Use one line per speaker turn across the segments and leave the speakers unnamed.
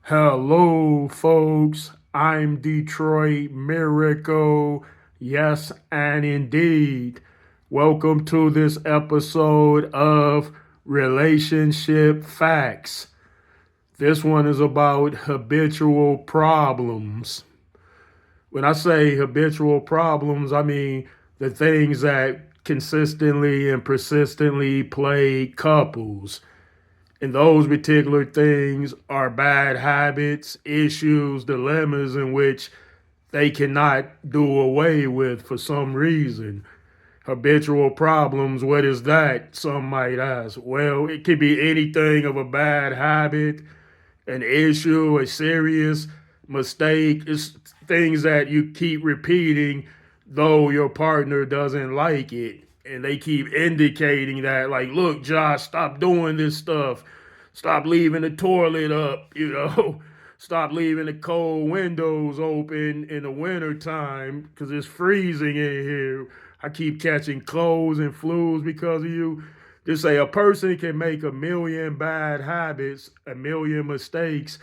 Hello, folks. I'm Detroit Miracle. Yes, and indeed. Welcome to this episode of Relationship Facts. This one is about habitual problems. When I say habitual problems, I mean the things that consistently and persistently plague couples. And those particular things are bad habits, issues, dilemmas in which they cannot do away with for some reason. Habitual problems, what is that? Some might ask. Well, it could be anything of a bad habit, an issue, a serious mistake. It's things that you keep repeating, though your partner doesn't like it. And they keep indicating that, like, look, Josh, stop doing this stuff. Stop leaving the toilet up. Stop leaving the cold windows open in the wintertime because it's freezing in here. I keep catching colds and flus because of you. Just say a person can make a million bad habits, a million mistakes,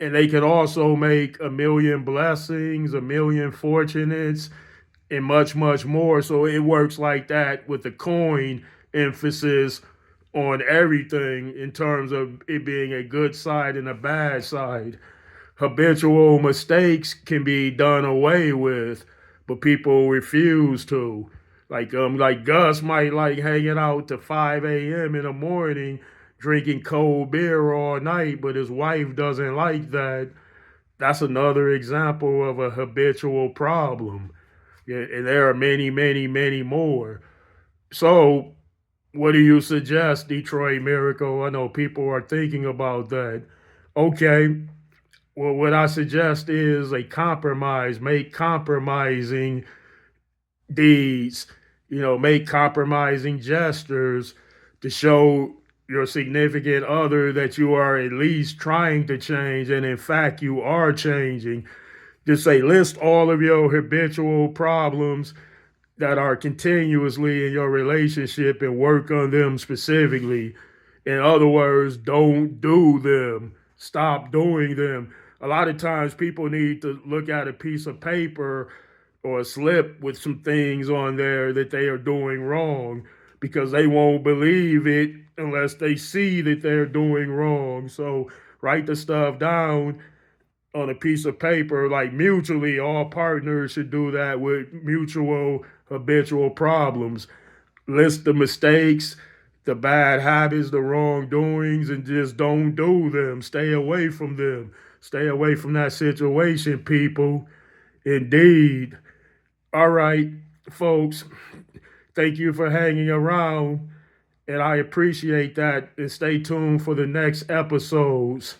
and they can also make a million blessings, a million fortunates, and much, much more. So it works like that with the coin emphasis on everything in terms of it being a good side and a bad side. Habitual mistakes can be done away with, but people refuse to. Like Gus might like hanging out to 5 a.m. in the morning, drinking cold beer all night, but his wife doesn't like that. That's another example of a habitual problem. Yeah, and there are many, many, many more. So, what do you suggest, Detroit Miracle? I know people are thinking about that. Okay, well, what I suggest is a compromise. Make compromising deeds, make compromising gestures to show your significant other that you are at least trying to change. And in fact, you are changing. Just say, list all of your habitual problems that are continuously in your relationship and work on them specifically. In other words, don't do them. Stop doing them. A lot of times people need to look at a piece of paper or a slip with some things on there that they are doing wrong because they won't believe it unless they see that they're doing wrong. So write the stuff down on a piece of paper, like mutually, all partners should do that with mutual habitual problems. List the mistakes, the bad habits, the wrongdoings, and just don't do them. Stay away from them. Stay away from that situation, people. Indeed. All right, folks. Thank you for hanging around, and I appreciate that. And stay tuned for the next episodes.